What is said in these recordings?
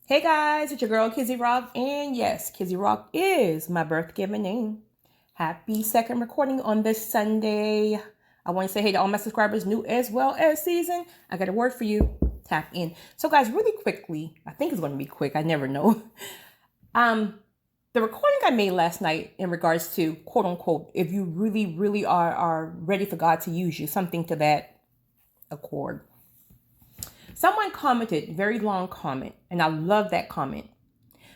Hey guys, it's your girl Kizzy Rock, and yes, Kizzy Rock is my birth given name. Happy second recording on this Sunday. I want to say hey to all my subscribers, new as well as season. I got a word for you. Tap in. So guys, really quickly, I think it's going to be quick. I never know. The recording I made last night in regards to quote unquote, if you really are ready for God to use you, something to that accord. Someone commented, very long comment, and I love that comment.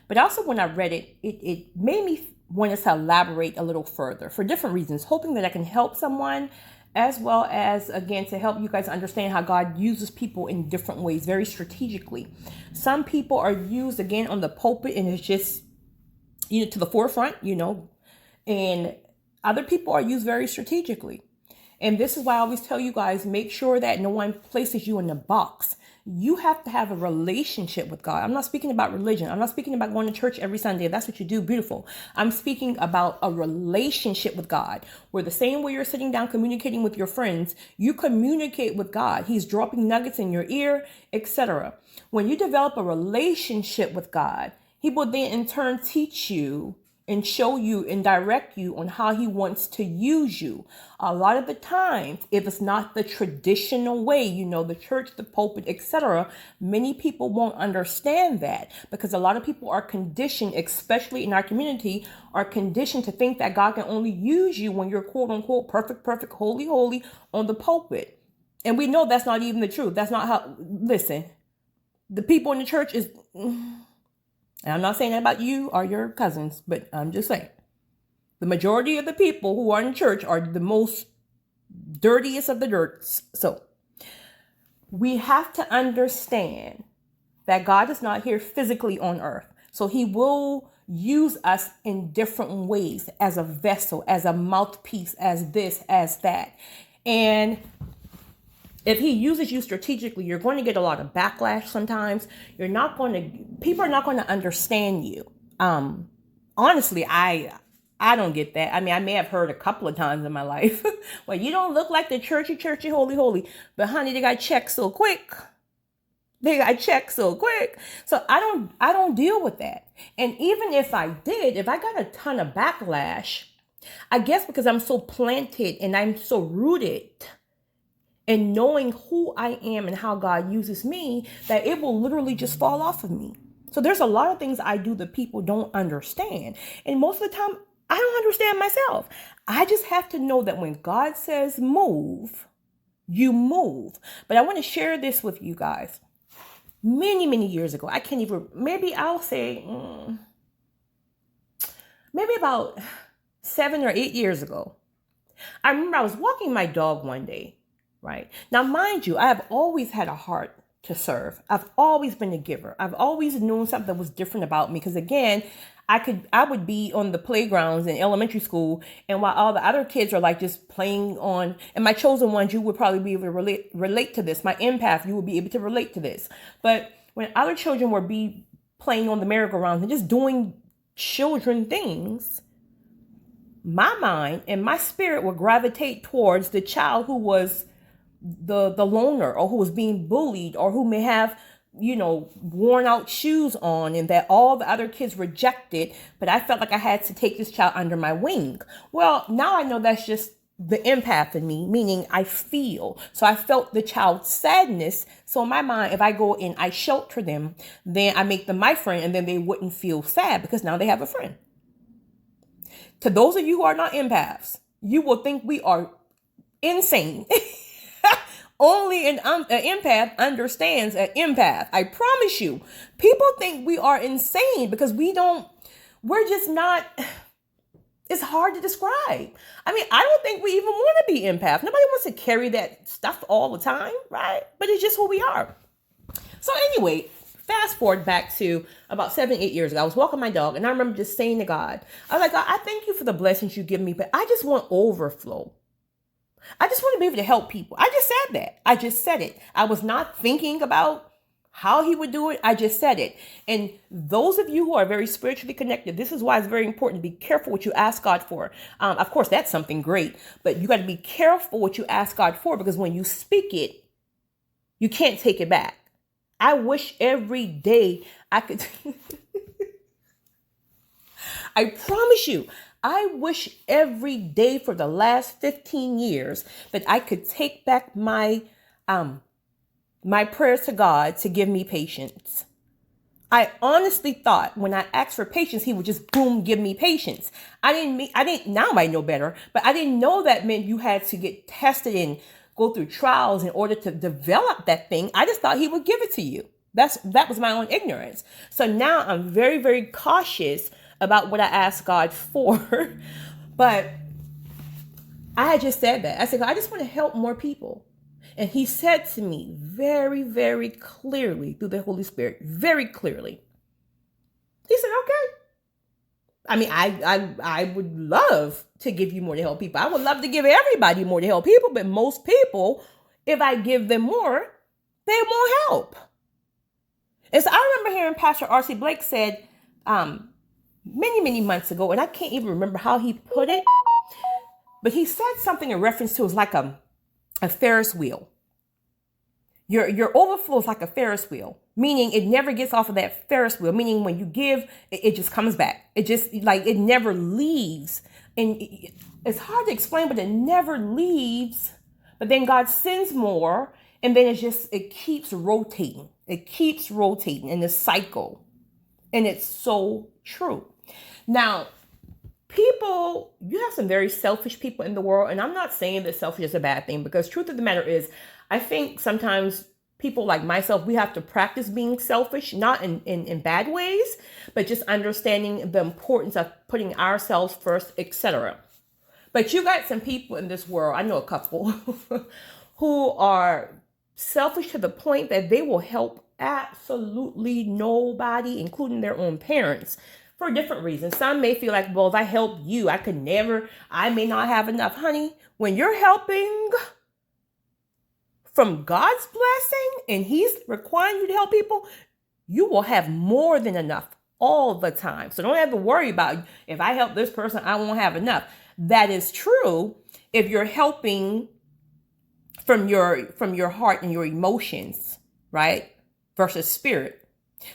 But also when I read it, it made me want us to elaborate a little further for different reasons, hoping that I can help someone as well as, again, to help you guys understand how God uses people in different ways, very strategically. Some people are used, again, on the pulpit and it's just, to the forefront, and other people are used very strategically. And this is why I always tell you guys, make sure that no one places you in a box. You have to have a relationship with God. I'm not speaking about religion. I'm not speaking about going to church every Sunday. If that's what you do, beautiful. I'm speaking about a relationship with God, where the same way you're sitting down communicating with your friends, you communicate with God. He's dropping nuggets in your ear, etc. When you develop a relationship with God, He will then in turn teach you and show you and direct you on how He wants to use you. A lot of the times, if it's not the traditional way, the church, the pulpit, etc., many people won't understand that because a lot of people are conditioned, especially in our community, are conditioned to think that God can only use you when you're quote unquote perfect, holy on the pulpit. And we know that's not even the truth. That's not how, listen, the people in the church is... And I'm not saying that about you or your cousins, but I'm just saying the majority of the people who are in church are the most dirtiest of the dirts. So we have to understand that God is not here physically on earth. So He will use us in different ways as a vessel, as a mouthpiece, as this, as that. And if He uses you strategically, you're going to get a lot of backlash sometimes. People are not going to understand you. Honestly, I don't get that. I mean, I may have heard a couple of times in my life, well, you don't look like the churchy, holy. But honey, they got checked so quick. So I don't deal with that. And even if I did, if I got a ton of backlash, I guess because I'm so planted and I'm so rooted and knowing who I am and how God uses me, that it will literally just fall off of me. So there's a lot of things I do that people don't understand. And most of the time, I don't understand myself. I just have to know that when God says move, you move. But I want to share this with you guys. Many years ago, I can't even, maybe I'll say, maybe about 7 or 8 years ago. I remember I was walking my dog one day. Right. Now, mind you, I have always had a heart to serve. I've always been a giver. I've always known something that was different about me. Because again, I would be on the playgrounds in elementary school, and while all the other kids are like just playing on, and my chosen ones, you would probably be able to relate to this. My empath, you would be able to relate to this. But when other children were playing on the merry-go-rounds and just doing children things, my mind and my spirit would gravitate towards the child who was the loner, or who was being bullied, or who may have, worn out shoes on, and that all the other kids rejected, but I felt like I had to take this child under my wing. Well, now I know that's just the empath in me, meaning I feel. So I felt the child's sadness. So in my mind, if I go and I shelter them, then I make them my friend, and then they wouldn't feel sad because now they have a friend. To those of you who are not empaths, you will think we are insane. Only an empath understands an empath. I promise you. People think we are insane because we're just not, it's hard to describe. I mean, I don't think we even want to be empath. Nobody wants to carry that stuff all the time, right? But it's just who we are. So anyway, fast forward back to about 7, 8 years ago. I was walking my dog, and I remember just saying to God, I was like, God, I thank you for the blessings you give me, but I just want overflow. I just want to be able to help people. I just said that. I just said it. I was not thinking about how He would do it. I just said it. And those of you who are very spiritually connected, this is why it's very important to be careful what you ask God for. Of course, that's something great, but you got to be careful what you ask God for, because when you speak it, you can't take it back. I wish every day I could. I promise you, I wish every day for the last 15 years that I could take back my prayers to God to give me patience. I honestly thought when I asked for patience, he would just boom, give me patience. Now I know better, but I didn't know that meant you had to get tested and go through trials in order to develop that thing. I just thought he would give it to you. That was my own ignorance. So now I'm very, very cautious about what I ask God for. But I had just said that. I said, I just want to help more people. And he said to me very, very clearly through the Holy Spirit, very clearly. He said, okay. I mean, I would love to give you more to help people. I would love to give everybody more to help people. But most people, if I give them more, they won't help. And so I remember hearing Pastor R.C. Blake said many, many months ago, and I can't even remember how he put it, but he said something in reference to it was like a Ferris wheel. Your overflow is like a Ferris wheel, meaning it never gets off of that Ferris wheel, meaning when you give, it just comes back. It just it never leaves. And it's hard to explain, but it never leaves. But then God sends more, and then it keeps rotating. It keeps rotating in this cycle. And it's so true. Now, you have some very selfish people in the world, and I'm not saying that selfish is a bad thing, because truth of the matter is, I think sometimes people like myself, we have to practice being selfish, not in bad ways, but just understanding the importance of putting ourselves first, etc. But you got some people in this world, I know a couple, who are selfish to the point that they will help absolutely nobody, including their own parents, for different reasons. Some may feel like, well, if I help you, I may not have enough. Honey, when you're helping from God's blessing and he's requiring you to help people, you will have more than enough all the time. So don't have to worry about, if I help this person, I won't have enough. That is true if you're helping from your heart and your emotions, right? Versus spirit.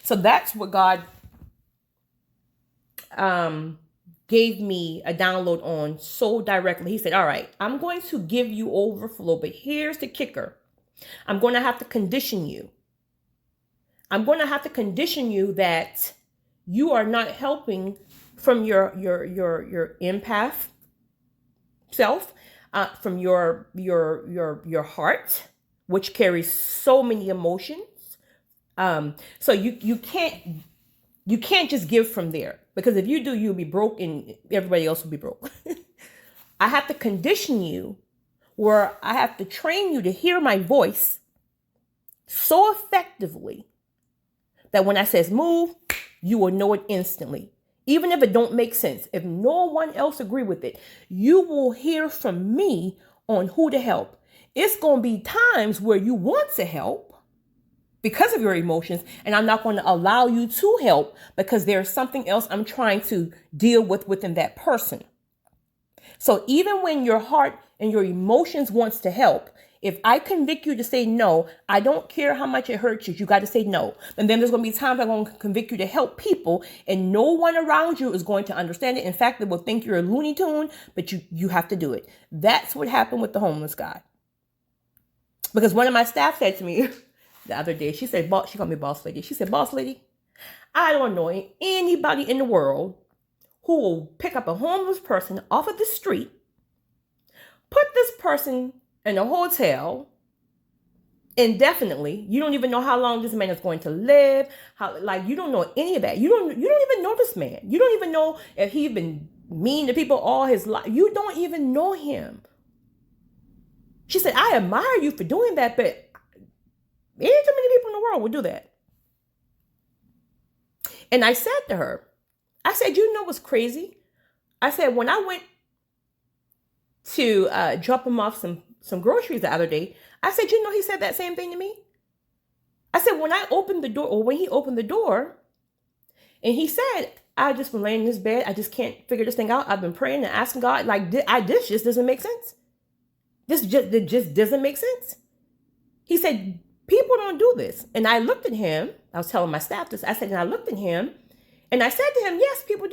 So that's what God gave me a download on so directly. He said, all right, I'm going to give you overflow, but here's the kicker. I'm going to have to condition you. I'm going to have to condition you that you are not helping from your empath self, from your heart, which carries so many emotions. So you can't just give from there, because if you do, you'll be broke and everybody else will be broke. I have to condition you, where I have to train you to hear my voice so effectively that when I says move, you will know it instantly. Even if it don't make sense, if no one else agree with it, you will hear from me on who to help. It's going to be times where you want to help because of your emotions, and I'm not going to allow you to help because there's something else I'm trying to deal with within that person. So even when your heart and your emotions wants to help, if I convict you to say no, I don't care how much it hurts you, you got to say no. And then there's going to be times I'm going to convict you to help people, and no one around you is going to understand it. In fact, they will think you're a Looney Tune, but you have to do it. That's what happened with the homeless guy. Because one of my staff said to me the other day, she called me boss lady. She said, boss lady, I don't know anybody in the world who will pick up a homeless person off of the street, put this person in a hotel indefinitely. You don't even know how long this man is going to live. You don't know any of that. You don't even know this man. You don't even know if he's been mean to people all his life. You don't even know him. She said, I admire you for doing that, but ain't too many people in the world would do that. And I said to her, I said, you know what's crazy? I said, when I went to drop him off some groceries the other day, I said, you know, he said that same thing to me. I said, when I opened the door, or when he opened the door, and he said, I just been laying in this bed, I just can't figure this thing out. I've been praying and asking God, this just doesn't make sense. It just doesn't make sense. He said, People don't do this. And I looked at him. I was telling my staff this. I said, and I looked at him and I said to him, yes, people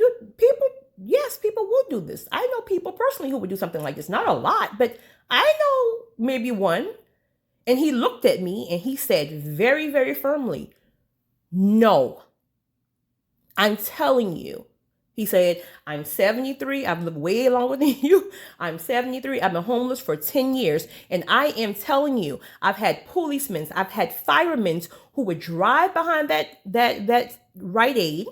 will do this. I know people personally who would do something like this. Not a lot, but I know maybe one. And he looked at me and he said very, very firmly, no, I'm telling you. He said, I'm 73. I've lived way longer than you. I'm 73. I've been homeless for 10 years. And I am telling you, I've had policemen, I've had firemen who would drive behind that Rite Aid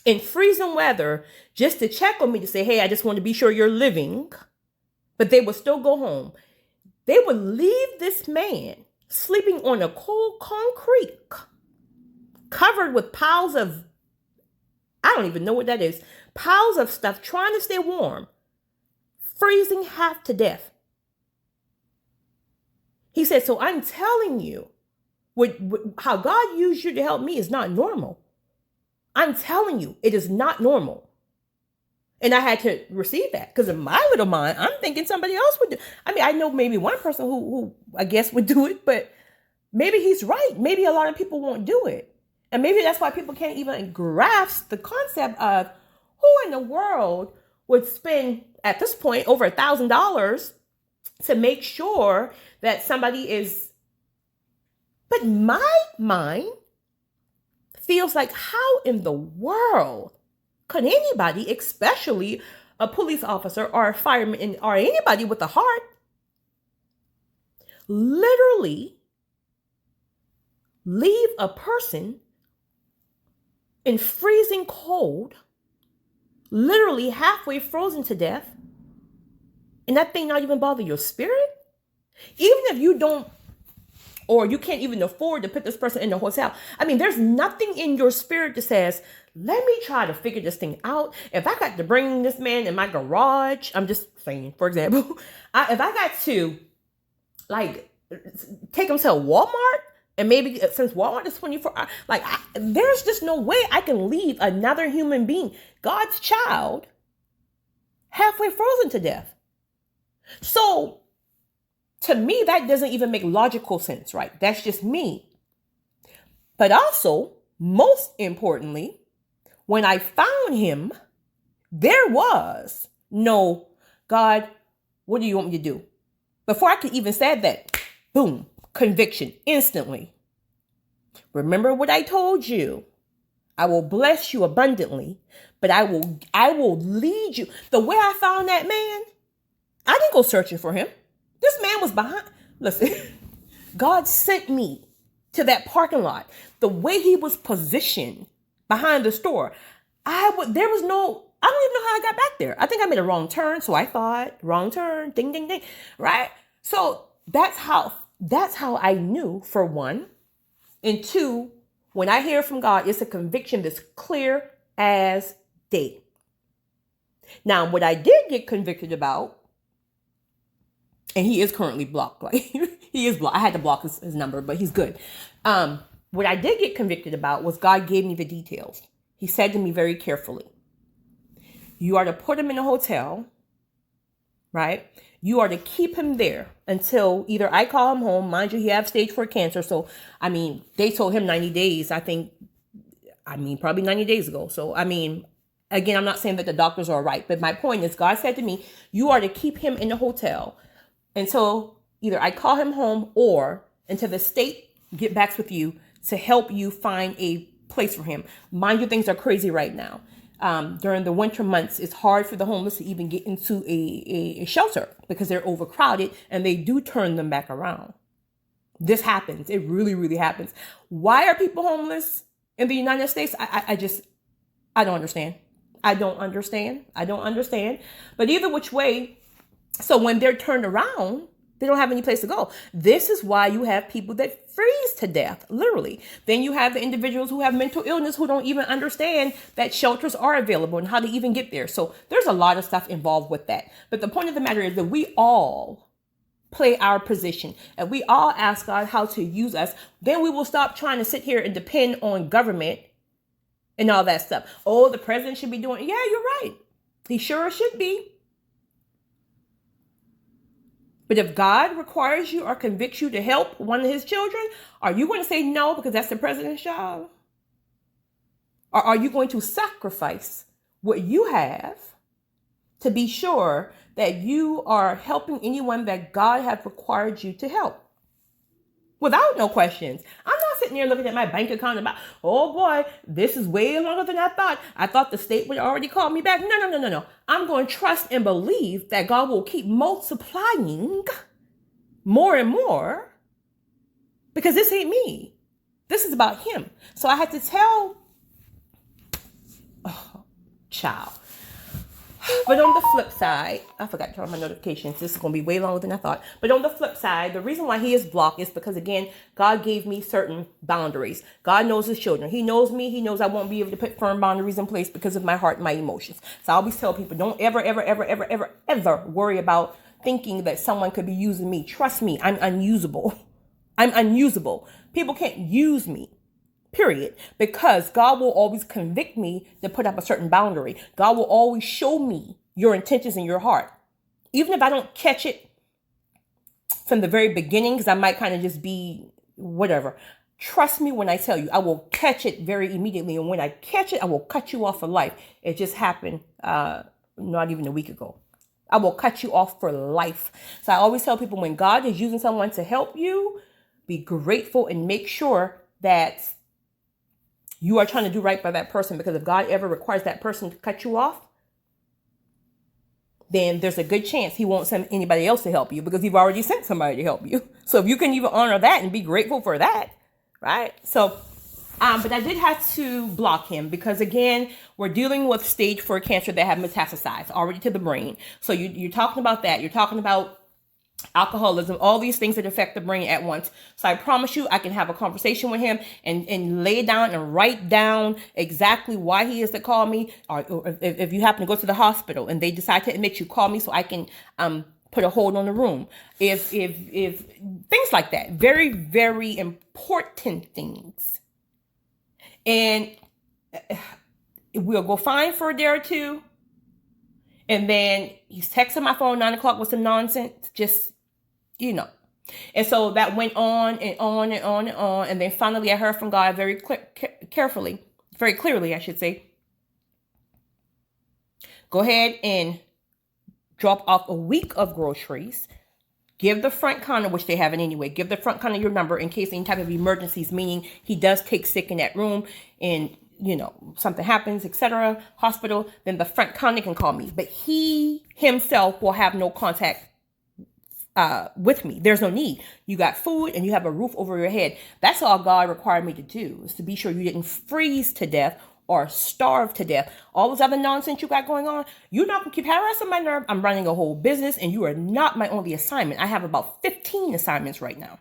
in freezing weather just to check on me to say, hey, I just want to be sure you're living. But they would still go home. They would leave this man sleeping on a cold concrete, covered with piles of, I don't even know what that is, piles of stuff, trying to stay warm, freezing half to death. He said, so I'm telling you, how God used you to help me is not normal. I'm telling you, it is not normal. And I had to receive that because in my little mind, I'm thinking somebody else would do. I mean, I know maybe one person who I guess would do it, but maybe he's right. Maybe a lot of people won't do it. And maybe that's why people can't even grasp the concept of who in the world would spend, at this point, over $1,000 to make sure that somebody is. But my mind feels like, how in the world could anybody, especially a police officer or a fireman or anybody with a heart, literally leave a person in freezing cold, literally halfway frozen to death, and that thing not even bother your spirit? Even if you don't, or you can't even afford to put this person in the hotel. I mean, there's nothing in your spirit that says, let me try to figure this thing out. If I got to bring this man in my garage, I'm just saying, for example, if I got to like take him to a Walmart, and maybe since Walmart is 24 hours, there's just no way I can leave another human being, God's child, halfway frozen to death. So to me, that doesn't even make logical sense, right? That's just me. But also, most importantly, when I found him, there was no, God, what do you want me to do? Before I could even say that, boom, conviction instantly. Remember what I told you. I will bless you abundantly, but I will lead you. The way I found that man, I didn't go searching for him. This man was behind. Listen, God sent me to that parking lot. The way he was positioned behind the store, I don't even know how I got back there. I think I made a wrong turn. So I thought, wrong turn, ding, ding, ding. Right? So that's how I knew, for one. And two, when I hear from God, it's a conviction that's clear as day. Now, what I did get convicted about, and he is currently blocked. Like he is blocked. I had to block his number, but he's good. What I did get convicted about was God gave me the details. He said to me very carefully, you are to put him in a hotel, right? You are to keep him there until either I call him home. Mind you, he has stage 4 cancer. So, I mean, they told him 90 days, probably 90 days ago. So, again, I'm not saying that the doctors are right, but my point is God said to me, you are to keep him in the hotel until either I call him home or until the state get back with you to help you find a place for him. Mind you, things are crazy right now. During the winter months, it's hard for the homeless to even get into a shelter because they're overcrowded, and they do turn them back around. This happens. It really, really happens. Why are people homeless in the United States? I don't understand. I don't understand. But either which way, so when they're turned around, they don't have any place to go. This is why you have people that freeze to death, literally. Then you have the individuals who have mental illness who don't even understand that shelters are available and how to even get there. So there's a lot of stuff involved with that. But the point of the matter is that we all play our position and we all ask God how to use us. Then we will stop trying to sit here and depend on government and all that stuff. Oh, the president should be doing. Yeah, you're right. He sure should be. But if God requires you or convicts you to help one of his children, are you going to say no because that's the president's job? Or are you going to sacrifice what you have to be sure that you are helping anyone that God has required you to help? Without no questions. I'm not sitting there looking at my bank account about, oh boy, this is way longer than I thought. I thought the state would already call me back. No. I'm going to trust and believe that God will keep multiplying more and more, because this ain't me. This is about him. So I had to tell, child. But on the flip side, I forgot to turn on my notifications. This is going to be way longer than I thought. But on the flip side, the reason why he is blocked is because, again, God gave me certain boundaries. God knows his children. He knows me. He knows I won't be able to put firm boundaries in place because of my heart and my emotions. So I always tell people, don't ever worry about thinking that someone could be using me. Trust me, I'm unusable. I'm unusable. People can't use me. Period. Because God will always convict me to put up a certain boundary. God will always show me your intentions in your heart. Even if I don't catch it from the very beginning, because I might kind of just be whatever. Trust me when I tell you, I will catch it very immediately. And when I catch it, I will cut you off for life. It just happened not even a week ago. I will cut you off for life. So I always tell people, when God is using someone to help you, be grateful and make sure that you are trying to do right by that person, because if God ever requires that person to cut you off, then there's a good chance he won't send anybody else to help you, because you've already sent somebody to help you. So if you can even honor that and be grateful for that, right? So, but I did have to block him because, again, we're dealing with stage 4 cancer that have metastasized already to the brain. So you're talking about that. You're talking about alcoholism, all these things that affect the brain at once. So I promise you, I can have a conversation with him and lay down and write down exactly why he is to call me. Or if you happen to go to the hospital and they decide to admit you, call me so I can put a hold on the room. If things like that, very, very important things. And we'll go fine for a day or two. And then he's texting my phone 9 o'clock with some nonsense, just, And so that went on and on and on and on. And then finally I heard from God very clearly, I should say. Go ahead and drop off a week of groceries. Give the front counter, which they have it anyway, give the front counter your number in case any type of emergencies, meaning he does take sick in that room and something happens, etc., hospital, then the front counter can call me. But he himself will have no contact with me. There's no need. You got food and you have a roof over your head. That's all God required me to do, is to be sure you didn't freeze to death or starve to death. All this other nonsense you got going on, you're not going to keep harassing my nerve. I'm running a whole business and you are not my only assignment. I have about 15 assignments right now.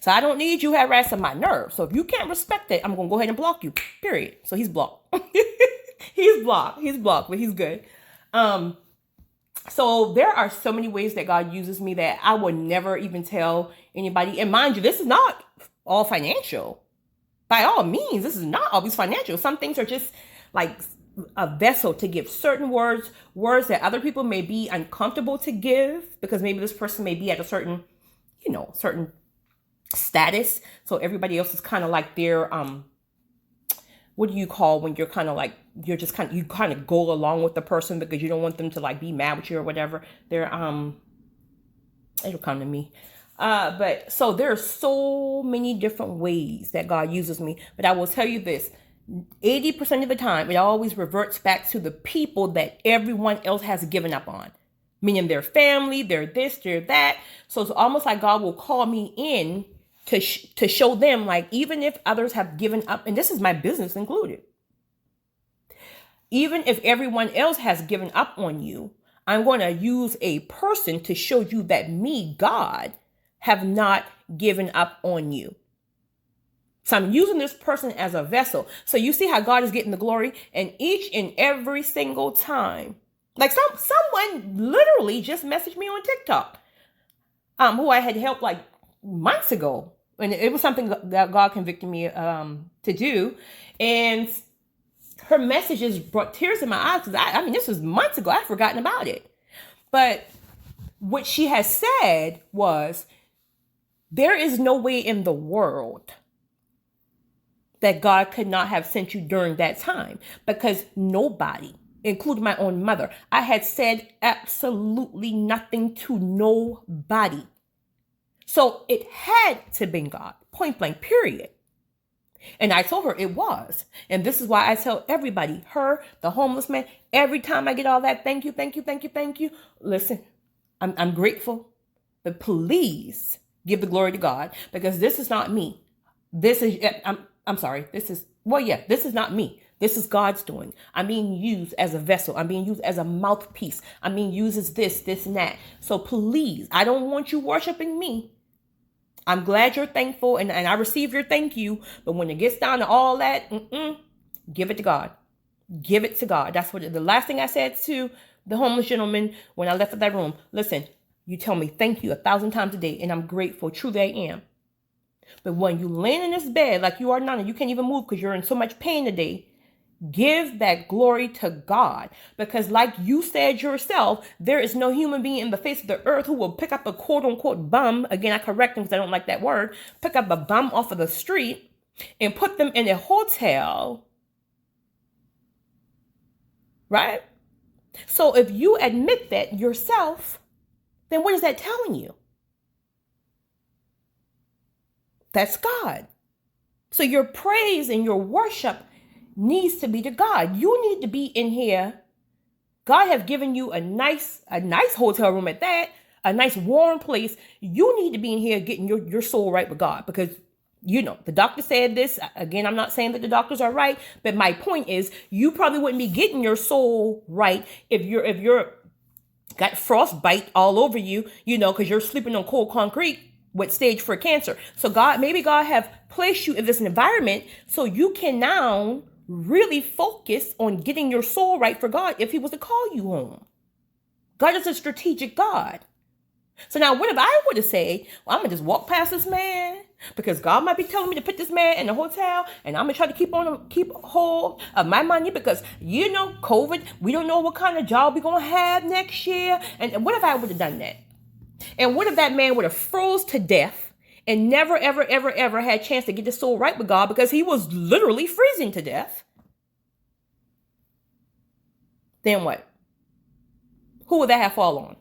So I don't need you harassing my nerves. So if you can't respect it, I'm going to go ahead and block you, period. So he's blocked. He's blocked, but he's good. So there are so many ways that God uses me that I would never even tell anybody. And mind you, this is not all financial. By all means, this is not always financial. Some things are just like a vessel to give certain words that other people may be uncomfortable to give, because maybe this person may be at a certain status. So everybody else is kind of like their, what do you call when you're kind of like, you kind of go along with the person because you don't want them to like be mad with you or whatever. They're, it'll come to me. But so there are so many different ways that God uses me. But I will tell you this, 80% of the time, it always reverts back to the people that everyone else has given up on. Meaning their family, their this, their that. So it's almost like God will call me in to show them, like, even if others have given up, and this is my business included, even if everyone else has given up on you, I'm going to use a person to show you that me, God, have not given up on you. So I'm using this person as a vessel. So you see how God is getting the glory, and each and every single time, like someone literally just messaged me on TikTok, who I had helped like months ago. And it was something that God convicted me to do. And her messages brought tears in my eyes, because I mean, this was months ago. I'd forgotten about it. But what she has said was, there is no way in the world that God could not have sent you during that time, because nobody, including my own mother, I had said absolutely nothing to nobody. So it had to be God, point blank, period. And I told her it was. And this is why I tell everybody, her, the homeless man, every time I get all that, thank you, thank you, thank you, thank you. Listen, I'm grateful, but please give the glory to God, because this is not me. This is, I'm sorry, this is not me. This is God's doing. I'm being used as a vessel. I'm being used as a mouthpiece. I'm being used as this, and that. So please, I don't want you worshiping me. I'm glad you're thankful, and I receive your thank you. But when it gets down to all that, give it to God. Give it to God. That's what the last thing I said to the homeless gentleman when I left that room. Listen, you tell me thank you 1,000 times a day, and I'm grateful. Truly I am. But when you lay in this bed like you are now, and you can't even move because you're in so much pain today, give that glory to God. Because like you said yourself, there is no human being in the face of the earth who will pick up a quote unquote bum. Again, I correct them because I don't like that word. Pick up a bum off of the street and put them in a hotel. Right? So if you admit that yourself, then what is that telling you? That's God. So your praise and your worship needs to be to God. You need to be in here. God have given you a nice hotel room at that, a nice warm place. You need to be in here getting your soul right with God, because the doctor said this. Again, I'm not saying that the doctors are right, but my point is you probably wouldn't be getting your soul right if you're got frostbite all over you, because you're sleeping on cold concrete with stage 4 cancer. So maybe God have placed you in this environment so you can now really focus on getting your soul right for God if he was to call you home. God is a strategic God. So now what if I were to say, well, I'm going to just walk past this man because God might be telling me to put this man in a hotel, and I'm going to try to keep hold of my money because, COVID, we don't know what kind of job we're going to have next year. And what if I would have done that? And what if that man would have froze to death and never, ever, ever, ever had a chance to get his soul right with God because he was literally freezing to death? Then what? Who would that have fallen on?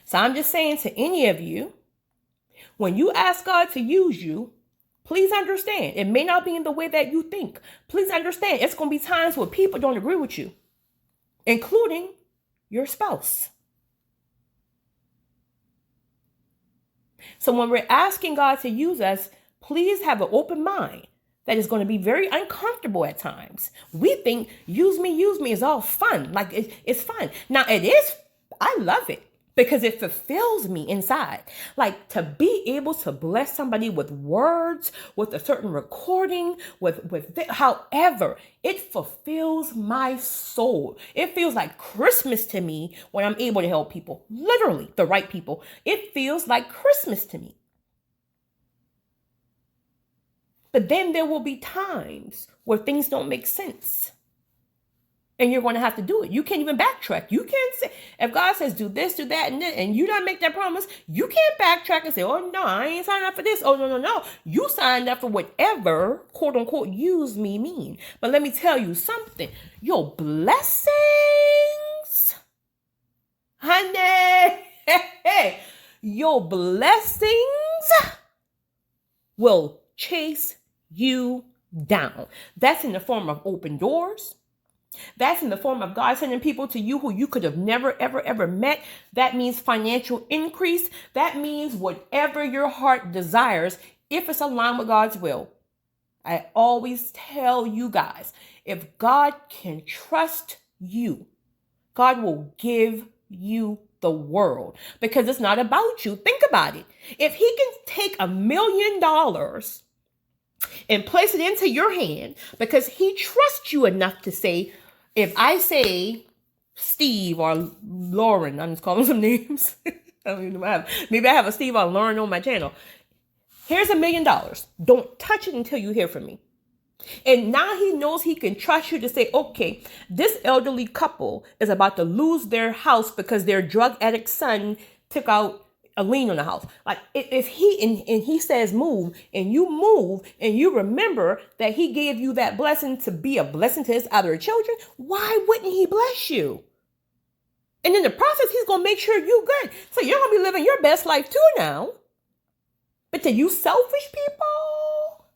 So I'm just saying to any of you, when you ask God to use you, please understand, it may not be in the way that you think. Please understand, it's going to be times where people don't agree with you, including your spouse. So when we're asking God to use us, please have an open mind that is going to be very uncomfortable at times. We think use me is all fun. Like it's fun. Now it is. I love it because it fulfills me inside. Like to be able to bless somebody with words, with a certain recording, however, it fulfills my soul. It feels like Christmas to me when I'm able to help people, literally the right people. It feels like Christmas to me. But then there will be times where things don't make sense. And you're going to have to do it. You can't even backtrack. You can't say, if God says do this, do that, and you don't make that promise, you can't backtrack and say, oh, no, I ain't signed up for this. Oh, no. You signed up for whatever, quote unquote, use me mean. But let me tell you something. Your blessings, honey, your blessings will chase you down. That's in the form of open doors. That's in the form of God sending people to you who you could have never, ever, ever met. That means financial increase. That means whatever your heart desires, if it's aligned with God's will. I always tell you guys, if God can trust you, God will give you the world because it's not about you. Think about it. If he can take $1 million and place it into your hand because he trusts you enough to say, if I say Steve or Lauren, I'm just calling some names. I don't even know. Maybe I have a Steve or Lauren on my channel. Here's $1 million. Don't touch it until you hear from me. And now he knows he can trust you to say, okay, this elderly couple is about to lose their house because their drug addict son took out a lien on the house. Like if he and he says move and you remember that he gave you that blessing to be a blessing to his other children, why wouldn't he bless you? And in the process, he's going to make sure you're good. So you're going to be living your best life too now. But to you selfish people,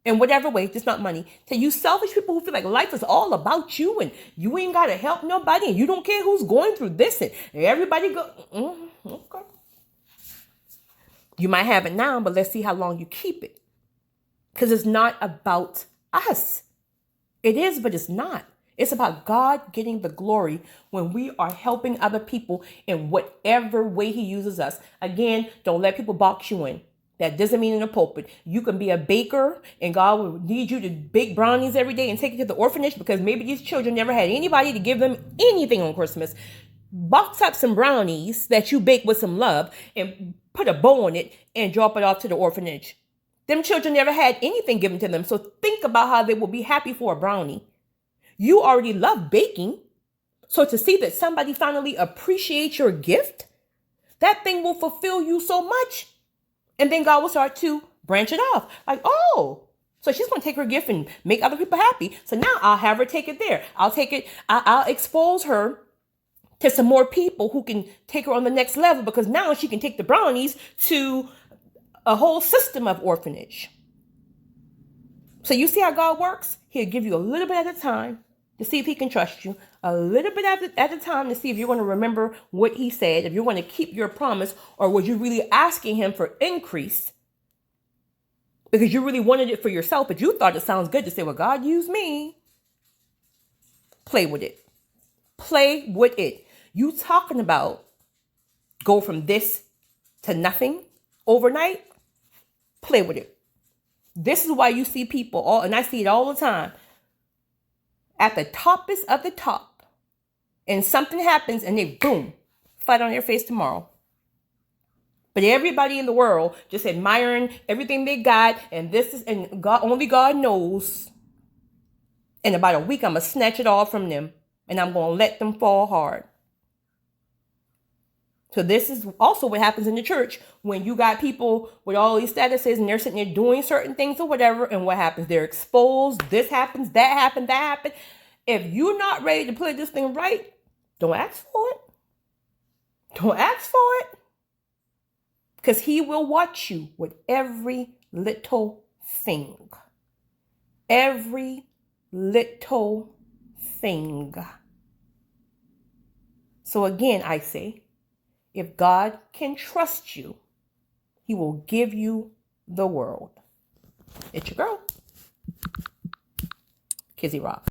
in whatever way, just not money, to you selfish people who feel like life is all about you and you ain't got to help nobody and you don't care who's going through this and everybody go, okay. You might have it now, but let's see how long you keep it. Because it's not about us. It is, but it's not. It's about God getting the glory when we are helping other people in whatever way he uses us. Again, don't let people box you in. That doesn't mean in the pulpit. You can be a baker and God will need you to bake brownies every day and take it to the orphanage because maybe these children never had anybody to give them anything on Christmas. Box up some brownies that you bake with some love and put a bow on it and drop it off to the orphanage. Them children never had anything given to them. So think about how they will be happy for a brownie. You already love baking. So to see that somebody finally appreciates your gift, that thing will fulfill you so much. And then God will start to branch it off. Like, oh, so she's going to take her gift and make other people happy. So now I'll have her take it there. I'll take it. I'll expose her to some more people who can take her on the next level because now she can take the brownies to a whole system of orphanage. So you see how God works? He'll give you a little bit at a time to see if he can trust you. A little bit at a time to see if you're going to remember what he said, if you're going to keep your promise, or was you really asking him for increase because you really wanted it for yourself, but you thought it sounds good to say, well, God used me. Play with it. Play with it. You talking about go from this to nothing overnight? Play with it. This is why you see people, and I see it all the time, at the toppest of the top. And something happens and they, boom, flat on their face tomorrow. But everybody in the world just admiring everything they got. And God, only God knows. In about a week, I'm going to snatch it all from them. And I'm going to let them fall hard. So this is also what happens in the church when you got people with all these statuses and they're sitting there doing certain things or whatever. And what happens? They're exposed. This happens, that happened, that happened. If you're not ready to play this thing right, don't ask for it. Don't ask for it. Because he will watch you with every little thing. Every little thing. So again, I say, if God can trust you, he will give you the world. It's your girl, Kizzy Rock.